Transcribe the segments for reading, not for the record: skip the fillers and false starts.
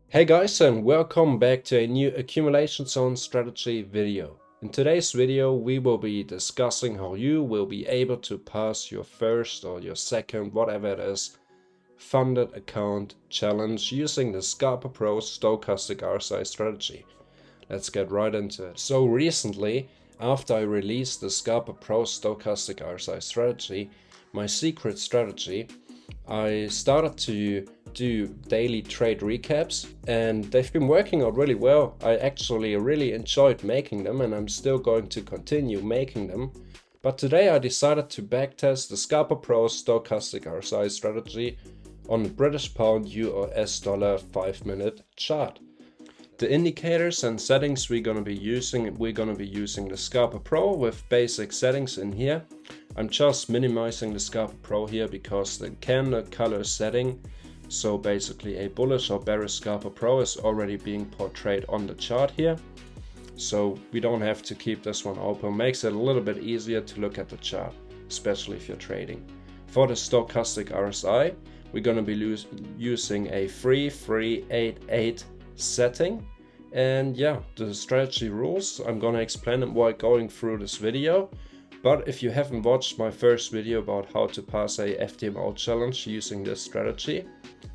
Hey guys, and welcome back to a new accumulation zone strategy video. In today's video we will be discussing how you will be able to pass your first or your second, whatever it is, funded account challenge using the Scalping Pro stochastic RSI strategy. Let's get right into it. So recently, after I released the Scalping Pro stochastic RSI strategy, my secret strategy, I started to do daily trade recaps and they've been working out really well. I actually really enjoyed making them and I'm still going to continue making them. But today I decided to backtest the Scalping Pro stochastic RSI strategy on the British pound US dollar 5-minute chart. The indicators and settings we're gonna be using the Scalping Pro with basic settings in here. I'm just minimizing the Scalping Pro here because the candle color setting, so basically a bullish or bearish Scalping Pro, is already being portrayed on the chart here. So we don't have to keep this one open. Makes it a little bit easier to look at the chart, especially if you're trading. For the stochastic RSI, we're gonna be using a 3388 setting. And yeah, the strategy rules, I'm gonna explain them while going through this video. But if you haven't watched my first video about how to pass a Ftmo challenge using this strategy,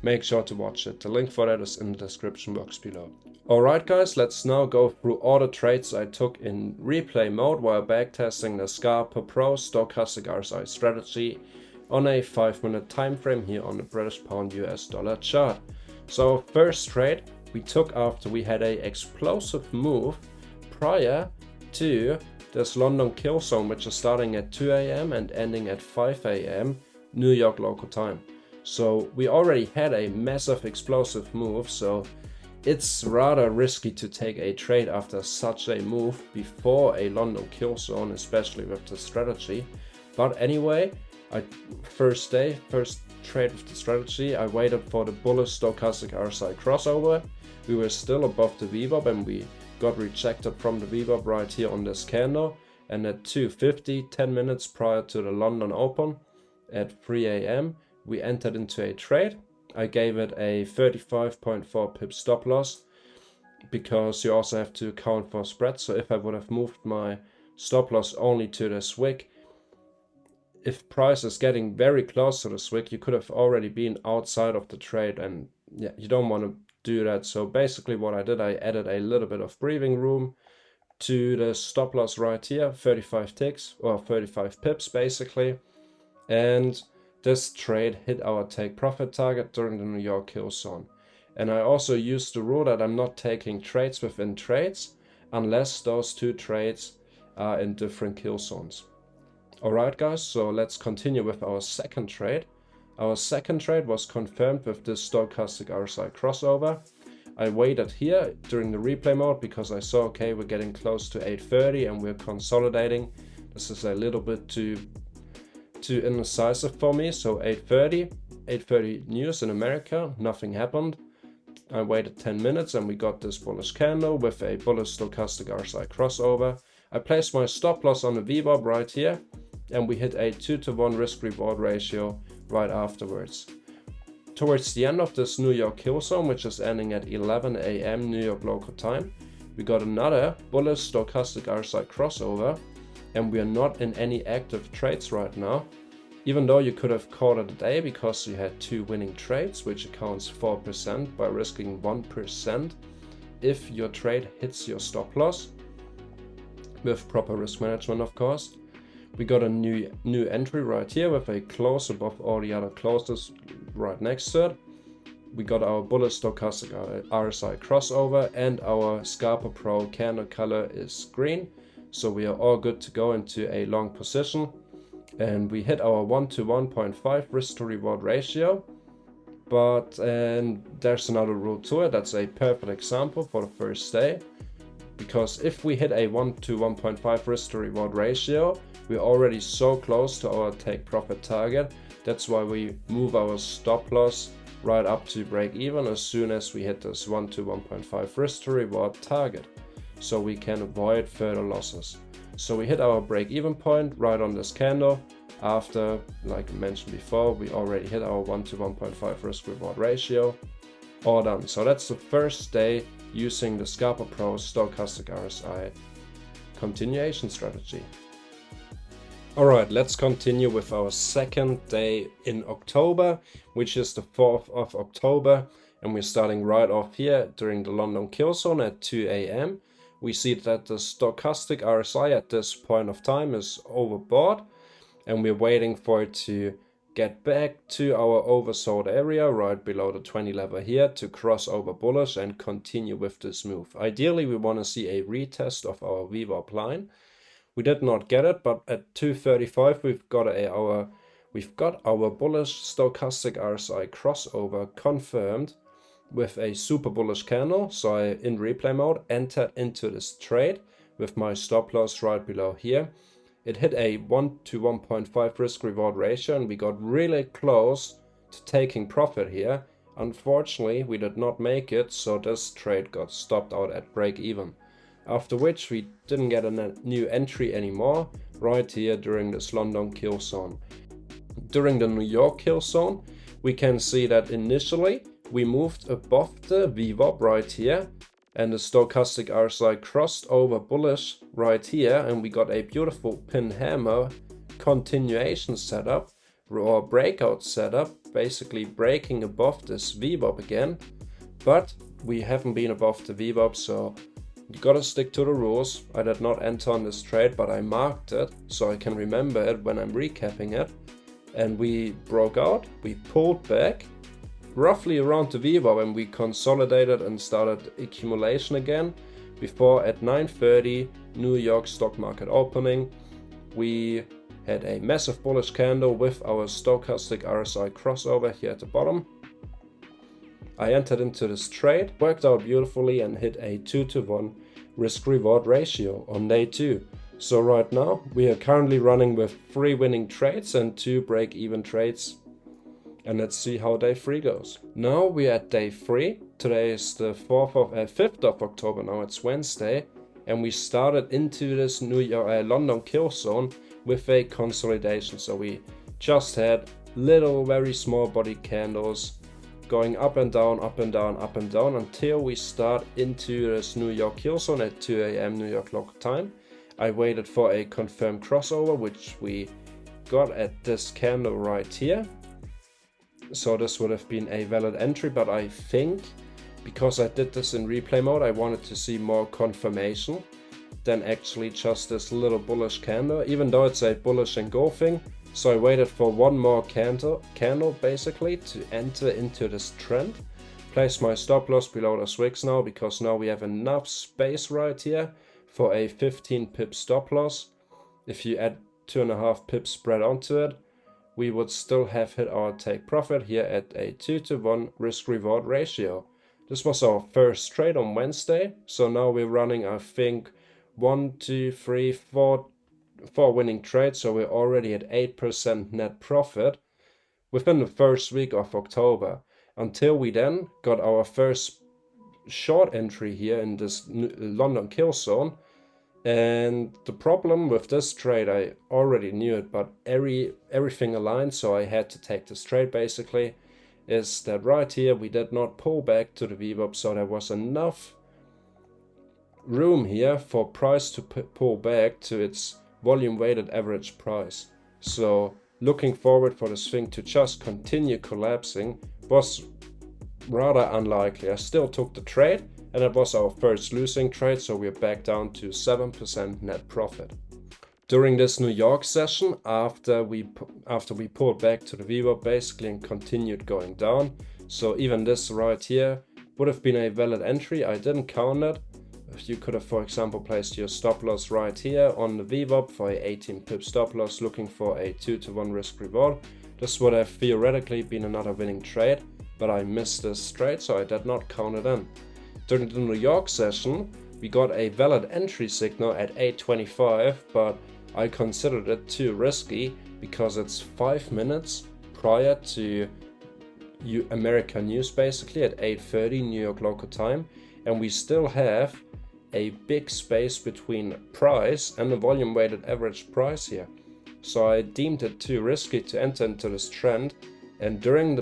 make sure to watch it. The link for that is in the description box below. Alright guys, let's now go through all the trades I took in replay mode while backtesting the Scalping Pro stochastic RSI strategy on a 5-minute time frame here on the British pound US dollar chart. So first trade we took after we had a explosive move prior to this London kill zone, which is starting at 2 AM and ending at 5 AM New York local time. So we already had a massive explosive move, so it's rather risky to take a trade after such a move before a London kill zone, especially with the strategy. But anyway, first trade with the strategy, I waited for the bullish stochastic RSI crossover. We were still above the VWAP and we got rejected from the VWAP right here on this candle. And at 2:50, 10 minutes prior to the London Open at 3 AM, we entered into a trade. I gave it a 35.4 pip stop loss because you also have to account for spread. So if I would have moved my stop loss only to this wick, if price is getting very close to this wick, you could have already been outside of the trade, and yeah, you don't want to do that. So basically what I did, I added a little bit of breathing room to the stop loss right here, 35 ticks or 35 pips basically. And this trade hit our take profit target during the New York kill zone. And I also used the rule that I'm not taking trades within trades unless those two trades are in different kill zones. Alright guys, so let's continue with our second trade. Our second trade was confirmed with this stochastic RSI crossover. I waited here during the replay mode because I saw, okay, we're getting close to 8:30 and we're consolidating. This is a little bit too indecisive for me. So 8:30 news in America, nothing happened. I waited 10 minutes and we got this bullish candle with a bullish stochastic RSI crossover. I placed my stop loss on the VWAP right here and we hit a 2-to-1 risk reward ratio right afterwards. Towards the end of this New York kill zone, which is ending at 11 AM New York local time, we got another bullish stochastic RSI crossover and we are not in any active trades right now, even though you could have called it a day because you had 2 winning trades, which accounts 4% by risking 1% if your trade hits your stop loss, with proper risk management of course. We got a new entry right here with a close above all the other closes right next to it. We got our bullish stochastic RSI crossover and our Scalping Pro candle color is green. So we are all good to go into a long position. And we hit our 1 to 1.5 risk to reward ratio. But there's another rule to it. That's a perfect example for the first day. Because if we hit a 1 to 1.5 risk to reward ratio, we're already so close to our take profit target. That's why we move our stop loss right up to break even as soon as we hit this 1 to 1.5 risk to reward target, so we can avoid further losses. So we hit our break even point right on this candle after, like I mentioned before, we already hit our 1 to 1.5 risk reward ratio. all done. So that's the first day using the Scalper Pro Stochastic RSI continuation strategy. Alright, let's continue with our second day in October, which is the 4th of October, and we're starting right off here during the London kill zone at 2 AM. We see that the stochastic RSI at this point of time is overbought, and we're waiting for it to get back to our oversold area right below the 20 level here to cross over bullish and continue with this move. Ideally, we want to see a retest of our VWAP line. We did not get it, but at 235 we've got our bullish stochastic RSI crossover confirmed with a super bullish candle. So I, in replay mode, entered into this trade with my stop loss right below here. It hit a 1 to 1.5 risk reward ratio, and we got really close to taking profit here. Unfortunately, we did not make it, so this trade got stopped out at break even. After which we didn't get a new entry anymore right here during this London kill zone. During the New York kill zone, we can see that initially we moved above the VWAP right here, and the stochastic RSI crossed over bullish right here, and we got a beautiful pin hammer continuation setup or breakout setup, basically breaking above this VWAP again. But we haven't been above the VWAP, so you gotta stick to the rules. I did not enter on this trade, but I marked it so I can remember it when I'm recapping it. And we broke out, we pulled back roughly around the VWAP, and we consolidated and started accumulation again before at 9:30 New York stock market opening we had a massive bullish candle with our stochastic RSI crossover here at the bottom. I entered into this trade, worked out beautifully, and hit a 2 to 1 risk reward ratio on day 2. So right now we are currently running with 3 winning trades and 2 break even trades. And let's see how day 3 goes. Now we're at day 3. Today is the 5th of October now, it's Wednesday. And we started into this New York, London kill zone with a consolidation. So we just had little, very small body candles going up and down, up and down, up and down until we start into this New York kill zone at 2 AM New York local time. I waited for a confirmed crossover, which we got at this candle right here. So this would have been a valid entry, but I think because I did this in replay mode, I wanted to see more confirmation than actually just this little bullish candle, even though it's a bullish engulfing. So I waited for one more candle basically to enter into this trend. Place my stop loss below the Swix now, because now we have enough space right here for a 15 pip stop loss. If you add 2.5 pips spread onto it, we would still have hit our take profit here at a 2 to 1 risk reward ratio. This was our first trade on Wednesday. So now we're running, I think, 1, 2, 3, 4 winning trades. So we're already at 8% net profit within the first week of October, until we then got our first short entry here in this London kill zone. And the problem with this trade, I already knew it, but everything aligned, so I had to take this trade basically, is that right here we did not pull back to the VWAP, so there was enough room here for price to pull back to its volume weighted average price. So looking forward for this thing to just continue collapsing was rather unlikely. I still took the trade, and it was our first losing trade, so we're back down to 7% net profit. During this New York session, after we pulled back to the VWAP basically and continued going down, so even this right here would have been a valid entry. I didn't count it. You could have, for example, placed your stop loss right here on the VWAP for a 18 pip stop loss, looking for a 2 to 1 risk reward. This would have theoretically been another winning trade, but I missed this trade, so I did not count it in. During the New York session, we got a valid entry signal at 8:25, but I considered it too risky because it's 5 minutes prior to American news basically at 8:30 New York local time, and we still have a big space between price and the volume weighted average price here. So I deemed it too risky to enter into this trend, and during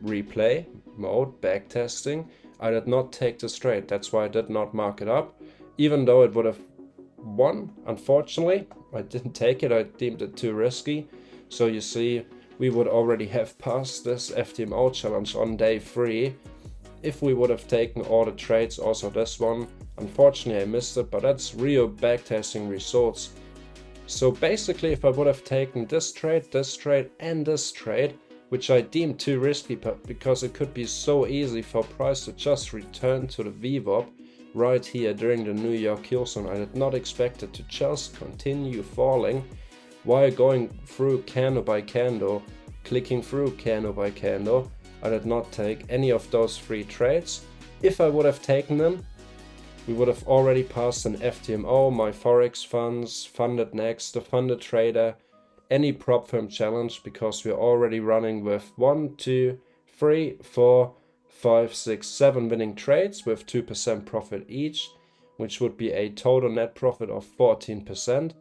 replay mode, backtesting, I did not take this trade. That's why I did not mark it up. Even though it would have won, unfortunately, I didn't take it. I deemed it too risky. So you see, we would already have passed this Ftmo challenge on day 3 if we would have taken all the trades, also this one. Unfortunately, I missed it, but that's real backtesting results. So basically, if I would have taken this trade, and this trade, which I deemed too risky because it could be so easy for price to just return to the VWAP right here during the New York kill zone. I did not expect it to just continue falling while going through candle by candle, clicking through candle by candle. I did not take any of those 3 trades. If I would have taken them, we would have already passed an Ftmo, my Forex funds, funded next, the funded trader, any prop firm challenge, because we're already running with 1, 2, 3, 4, 5, 6, 7 winning trades with 2% profit each, which would be a total net profit of 14%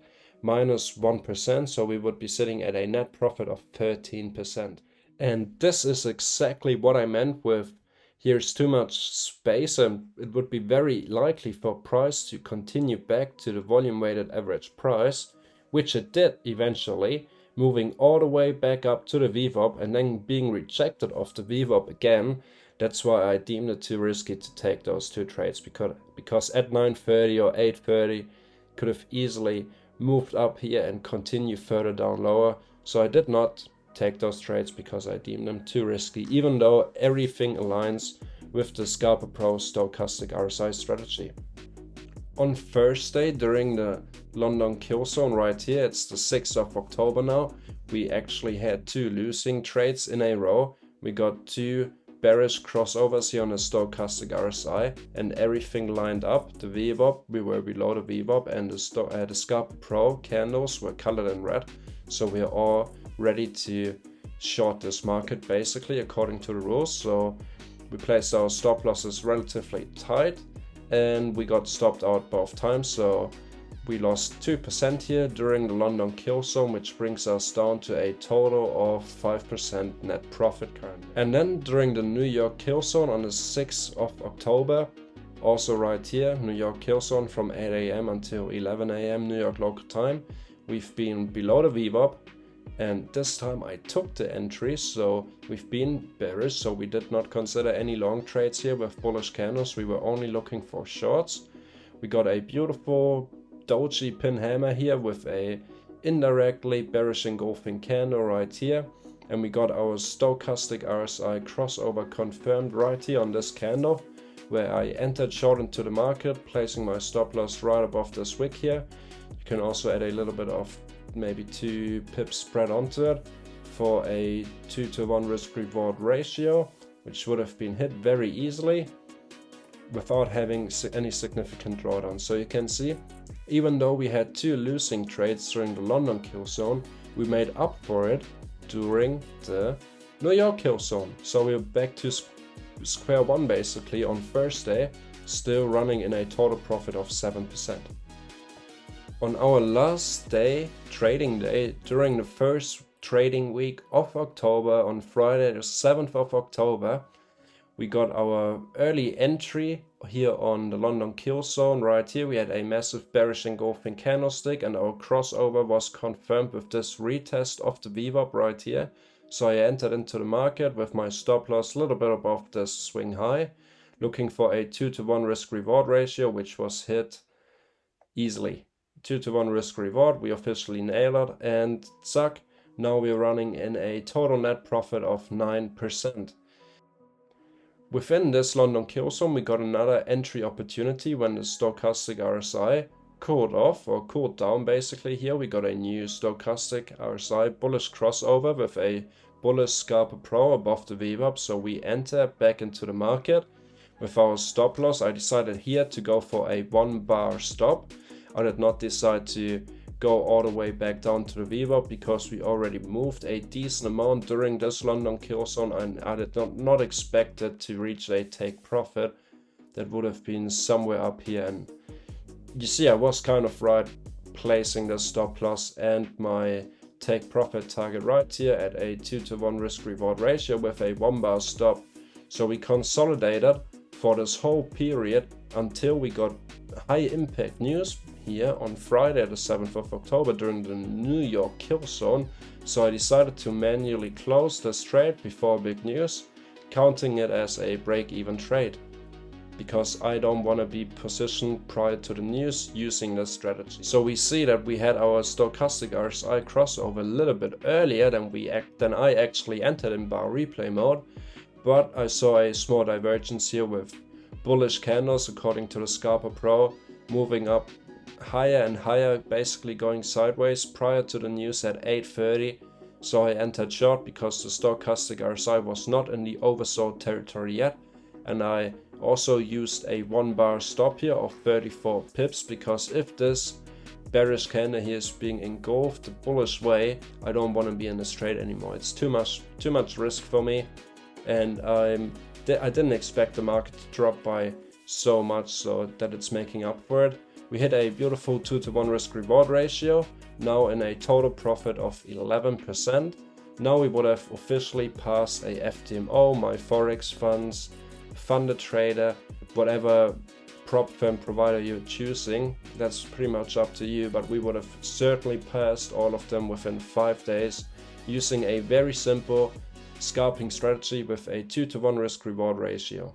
minus 1%. So we would be sitting at a net profit of 13%. And this is exactly what I meant with here's too much space, and it would be very likely for price to continue back to the volume weighted average price, which it did eventually, moving all the way back up to the VWAP and then being rejected off the VWAP again. That's why I deemed it too risky to take those 2 trades, because at 9:30 or 8:30 could have easily moved up here and continue further down lower. So I did not take those trades because I deemed them too risky, even though everything aligns with the Scalper Pro stochastic RSI strategy. On Thursday, during the London kill zone right here, it's the 6th of October now, we actually had 2 losing trades in a row. We got 2 bearish crossovers here on the stochastic RSI, and everything lined up. The VWAP, we were below the VWAP, and the Scalper Pro candles were colored in red. So we are all ready to short this market basically according to the rules. So we placed our stop losses relatively tight and we got stopped out both times. So we lost 2% here during the London kill zone, which brings us down to a total of 5% net profit currently. And then during the New York kill zone on the 6th of October, also right here, New York kill zone from 8 AM until 11 AM New York local time, we've been below the VWAP. And this time I took the entry, so we've been bearish, so we did not consider any long trades here with bullish candles. We were only looking for shorts. We got a beautiful doji pin hammer here with a indirectly bearish engulfing candle right here. And we got our stochastic RSI crossover confirmed right here on this candle, where I entered short into the market, placing my stop loss right above this wick here. You can also add a little bit of maybe 2 pips spread onto it for a 2-to-1 risk reward ratio, which would have been hit very easily without having any significant drawdown. So you can see, even though we had 2 losing trades during the London kill zone, we made up for it during the New York kill zone. So we're back to square one basically on Thursday, still running in a total profit of 7%. On our last day, trading day, during the first trading week of October, on Friday the 7th of October, we got our early entry here on the London kill zone. Right here we had a massive bearish engulfing candlestick, and our crossover was confirmed with this retest of the VWAP right here. So I entered into the market with my stop loss a little bit above this swing high, looking for a 2-to-1 risk reward ratio, which was hit easily. 2-to-1 risk reward, we officially nailed it, and zack, now we're running in a total net profit of 9%. Within this London kill zone, we got another entry opportunity when the stochastic RSI cooled off, or cooled down basically. Here we got a new stochastic RSI bullish crossover with a bullish Scalper Pro above the VWAP, so we enter back into the market with our stop loss. I decided here to go for a 1 bar stop. I did not decide to go all the way back down to the VWAP because we already moved a decent amount during this London kill zone, and I did not expect it to reach a take profit. That would have been somewhere up here, and you see I was kind of right placing the stop loss and my take profit target right here at a 2-to-1 risk reward ratio with a 1-bar stop. So we consolidated for this whole period until we got high impact news here on Friday the 7th of October during the New York kill zone. So I decided to manually close this trade before big news, counting it as a break-even trade, because I don't want to be positioned prior to the news using this strategy. So we see that we had our stochastic RSI crossover a little bit earlier than I actually entered in bar replay mode, but I saw a small divergence here with bullish candles according to the Scalper Pro moving up higher and higher, basically going sideways prior to the news at 8:30. So I entered short because the stochastic RSI was not in the oversold territory yet, and I also used a 1-bar stop here of 34 pips, because if this bearish candle here is being engulfed the bullish way, I don't want to be in this trade anymore. It's too much risk for me, and I didn't expect the market to drop by so much so that it's making up for it. We hit a beautiful 2-to-1 risk reward ratio, now in a total profit of 11%. Now we would have officially passed a Ftmo, my Forex funds, funded trader, whatever prop firm provider you're choosing. That's pretty much up to you, but we would have certainly passed all of them within 5 days using a very simple scalping strategy with a 2-to-1 risk reward ratio.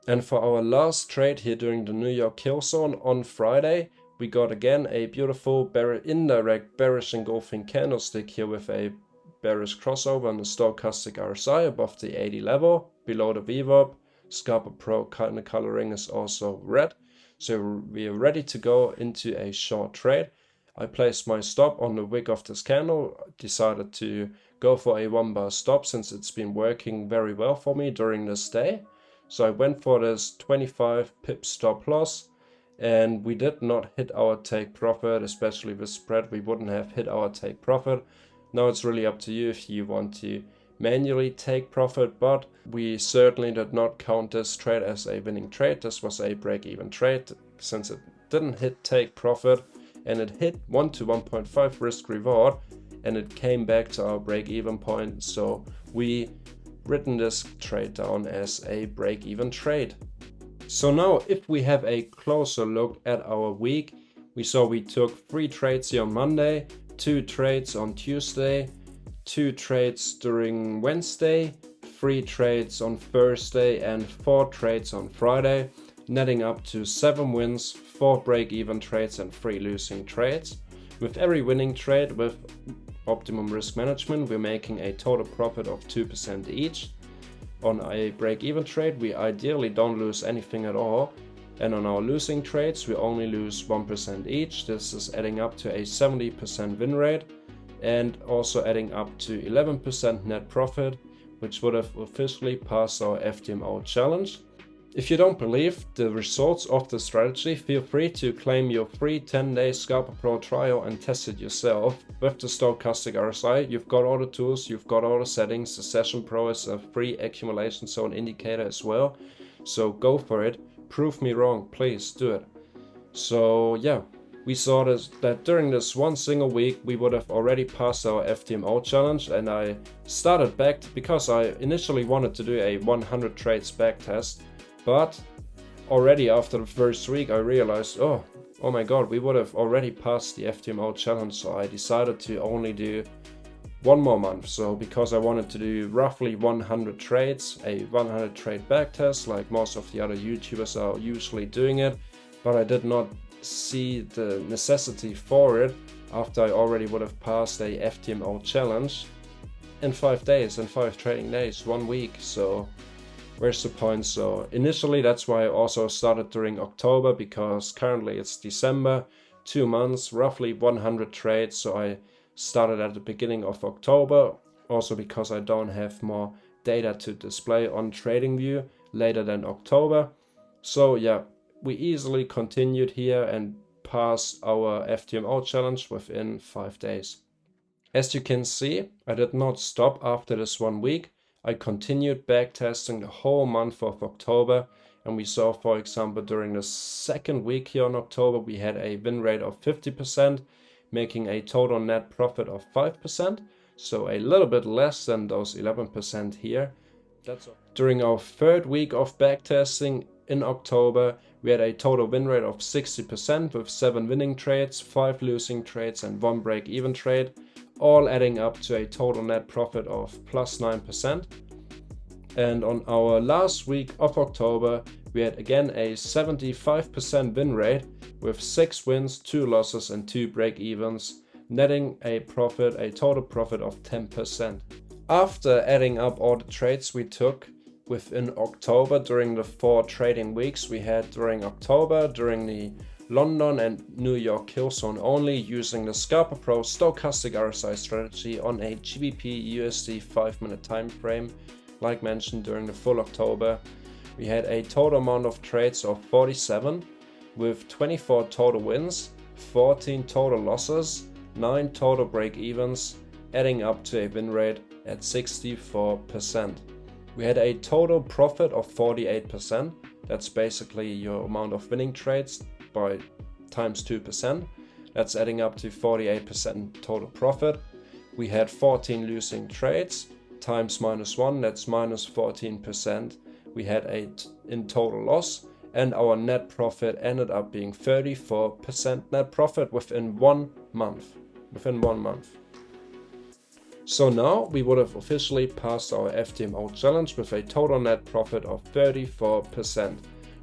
And for our last trade here during the New York kill zone on Friday, we got again a beautiful indirect bearish engulfing candlestick here with a bearish crossover on the stochastic RSI above the 80 level, below the VWAP. Scalper Pro coloring is also red. So we are ready to go into a short trade. I placed my stop on the wick of this candle, decided to go for a 1-bar stop since it's been working very well for me during this day. So I went for this 25 pip stop loss, and we did not hit our take profit, especially with spread. We wouldn't have hit our take profit. Now it's really up to you if you want to manually take profit, but we certainly did not count this trade as a winning trade. This was a break-even trade since it didn't hit take profit, and it hit 1 to 1.5 risk reward, and it came back to our break-even point. So we written this trade down as a break-even trade. So now if we have a closer look at our week, we saw we took 3 trades here on Monday, 2 trades on Tuesday, 2 trades during Wednesday, 3 trades on Thursday, and 4 trades on Friday, netting up to 7 wins, 4 break-even trades and 3 losing trades. With every winning trade with optimum risk management, we're making a total profit of 2% each. On a break-even trade, we ideally don't lose anything at all, and on our losing trades, we only lose 1% each. This is adding up to a 70% win rate, and also adding up to 11% net profit, which would have officially passed our Ftmo challenge. If you don't believe the results of the strategy, feel free to claim your free 10-day Scalper Pro trial and test it yourself. With the stochastic RSI, you've got all the tools, you've got all the settings. The Session Pro is a free accumulation zone indicator as well. So go for it. Prove me wrong, please do it. So yeah, we saw that during this one single week, we would have already passed our Ftmo challenge, and I started back because I initially wanted to do a 100 trades back test. But already after the first week I realized, oh my god, we would have already passed the Ftmo challenge, so I decided to only do 1 more month. So because I wanted to do roughly 100 trades, a 100 trade backtest like most of the other YouTubers are usually doing it, but I did not see the necessity for it after I already would have passed a Ftmo challenge in 5 days, in 5 trading days, 1 week. So where's the point? So initially that's why I also started during October, because currently it's December, 2 months, roughly 100 trades. So I started at the beginning of October, also because I don't have more data to display on TradingView later than October. So yeah, we easily continued here and passed our Ftmo challenge within 5 days. As you can see, I did not stop after this 1 week. I continued backtesting the whole month of October, and we saw, for example, during the second week here in October, we had a win rate of 50%, making a total net profit of 5%, so a little bit less than those 11% here. During our third week of backtesting in October, we had a total win rate of 60% with 7 winning trades, 5 losing trades and 1 break-even trade, all adding up to a total net profit of plus 9%. And on our last week of October, we had again a 75% win rate with 6 wins, 2 losses and 2 break-evens, netting a total profit of 10%. After adding up all the trades we took within October during the 4 trading weeks we had during October, during the London and New York kill zone only, using the Scalper Pro stochastic RSI strategy on a GBPUSD 5-minute time frame, like mentioned during the full October, we had a total amount of trades of 47 with 24 total wins, 14 total losses, 9 total break-evens, adding up to a win rate at 64%. We had a total profit of 48%. That's basically your amount of winning trades by times 2%. That's adding up to 48% total profit. We had 14 losing trades times -1, that's minus 14%. We had 8 in total loss, and our net profit ended up being 34% net profit within 1 month. So now we would have officially passed our Ftmo challenge with a total net profit of 34%.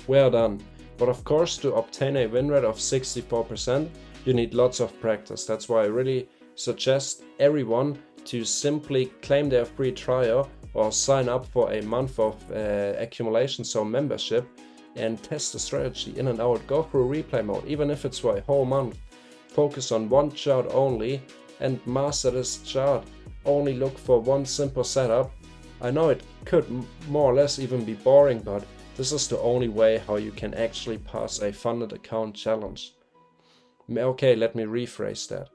Well done. But of course, to obtain a win rate of 64%, you need lots of practice. That's why I really suggest everyone to simply claim their free trial or sign up for a month of accumulation zone membership and test the strategy in and out. Go through replay mode, even if it's for a whole month. Focus on one chart only and master this chart. Only look for one simple setup. I know it could more or less even be boring, but this is the only way how you can actually pass a funded account challenge. Okay, let me rephrase that.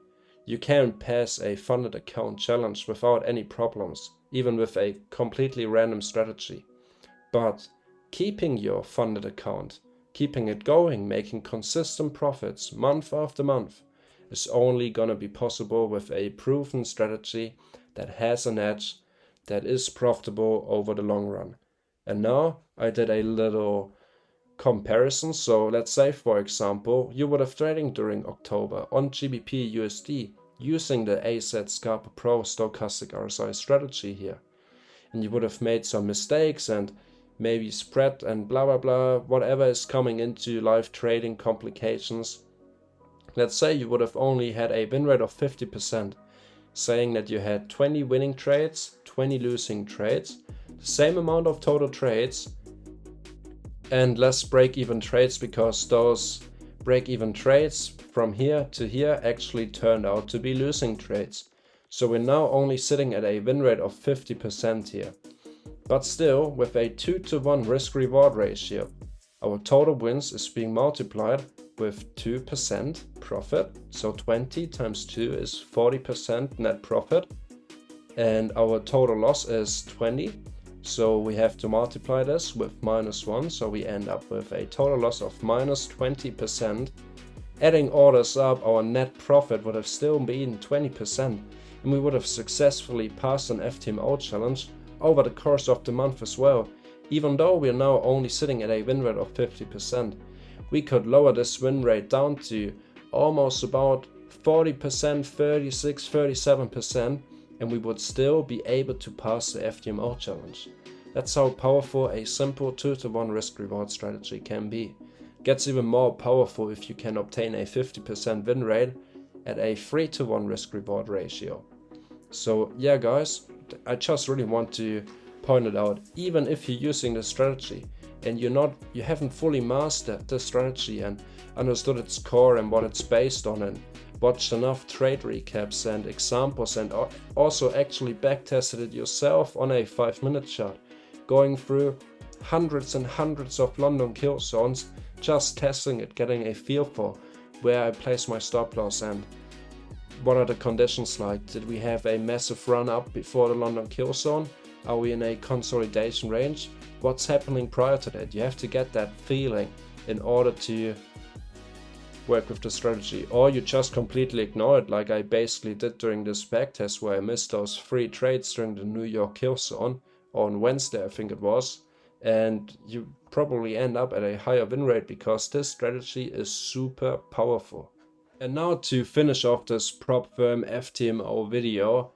You can pass a funded account challenge without any problems, even with a completely random strategy. But keeping your funded account, keeping it going, making consistent profits month after month, is only gonna be possible with a proven strategy that has an edge, that is profitable over the long run. And now I did a little comparison. So let's say, for example, you would have trading during October on GBPUSD using the AZ Scalper Pro stochastic RSI strategy here. And you would have made some mistakes and maybe spread and blah blah blah, whatever is coming into live trading complications. Let's say you would have only had a win rate of 50%. Saying that you had 20 winning trades, 20 losing trades, the same amount of total trades, and less break-even trades, because those break-even trades from here to here actually turned out to be losing trades. So we're now only sitting at a win rate of 50% here. But still, with a 2-to-1 risk-reward ratio, our total wins is being multiplied with 2% profit, so 20 times 2 is 40% net profit, and our total loss is 20, so we have to multiply this with -1, so we end up with a total loss of minus 20%. Adding all this up, our net profit would have still been 20%, and we would have successfully passed an Ftmo challenge over the course of the month as well. Even though we are now only sitting at a win rate of 50%, we could lower this win rate down to almost about 40%, 36, 37%, and we would still be able to pass the Ftmo challenge. That's how powerful a simple 2-to-1 risk-reward strategy can be. It gets even more powerful if you can obtain a 50% win rate at a 3-to-1 risk-reward ratio. So yeah guys, I just really want to point it out. Even if you're using this strategy and you haven't fully mastered the strategy and understood its core and what it's based on, and watched enough trade recaps and examples, and also actually backtested it yourself on a 5-minute chart, going through hundreds and hundreds of London kill zones, just testing it, getting a feel for where I place my stop loss and what are the conditions like. Did we have a massive run up before the London kill zone? Are we in a consolidation range? What's happening prior to that? You have to get that feeling in order to work with the strategy, or you just completely ignore it like I basically did during this backtest where I missed those 3 trades during the New York kill zone on Wednesday I think it was, and you probably end up at a higher win rate because this strategy is super powerful. And now to finish off this prop firm Ftmo video,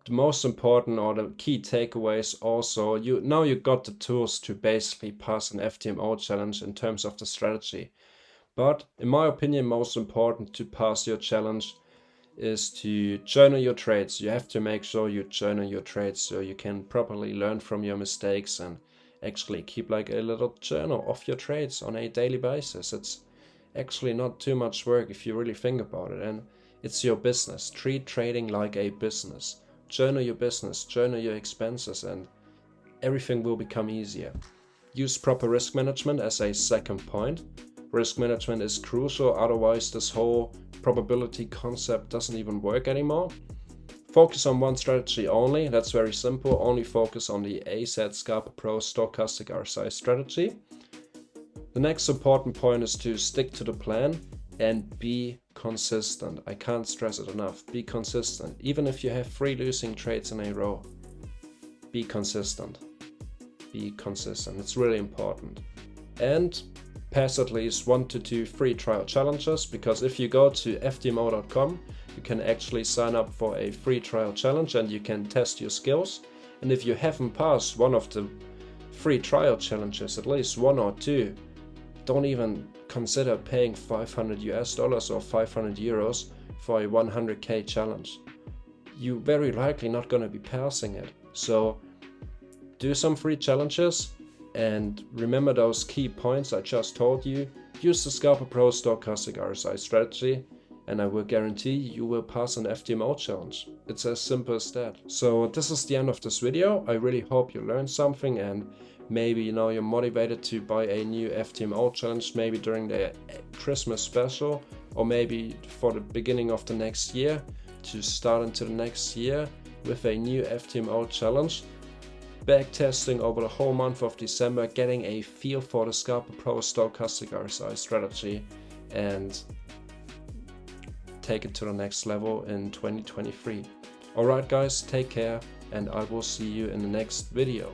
the most important or the key takeaways also, now you got the tools to basically pass an Ftmo challenge in terms of the strategy. But in my opinion, most important to pass your challenge is to journal your trades. You have to make sure you journal your trades so you can properly learn from your mistakes and actually keep like a little journal of your trades on a daily basis. It's actually not too much work if you really think about it, and it's your business. Treat trading like a business. Journal your business, journal your expenses, and everything will become easier. Use proper risk management as a second point. Risk management is crucial, otherwise this whole probability concept doesn't even work anymore. Focus on one strategy only, that's very simple. Only focus on the AZ Scalper Pro stochastic RSI strategy. The next important point is to stick to the plan and be consistent. I can't stress it enough. Be consistent. Even if you have 3 losing trades in a row, be consistent. Be consistent. It's really important. And pass at least 1 to 2 free trial challenges, because if you go to ftmo.com, you can actually sign up for a free trial challenge and you can test your skills. And if you haven't passed one of the free trial challenges, at least 1 or 2, don't even consider paying $500 or 500 euros for a 100k challenge. You're very likely not going to be passing it. So do some free challenges and remember those key points I just told you. Use the Scalper Pro stochastic RSI strategy and I will guarantee you will pass an Ftmo challenge. It's as simple as that. So this is the end of this video. I really hope you learned something, and maybe you're motivated to buy a new Ftmo challenge, maybe during the Christmas special, or maybe for the beginning of the next year, to start into the next year with a new Ftmo challenge. Backtesting over the whole month of December, getting a feel for the Scalper Pro stochastic RSI strategy, and take it to the next level in 2023. Alright guys, take care, and I will see you in the next video.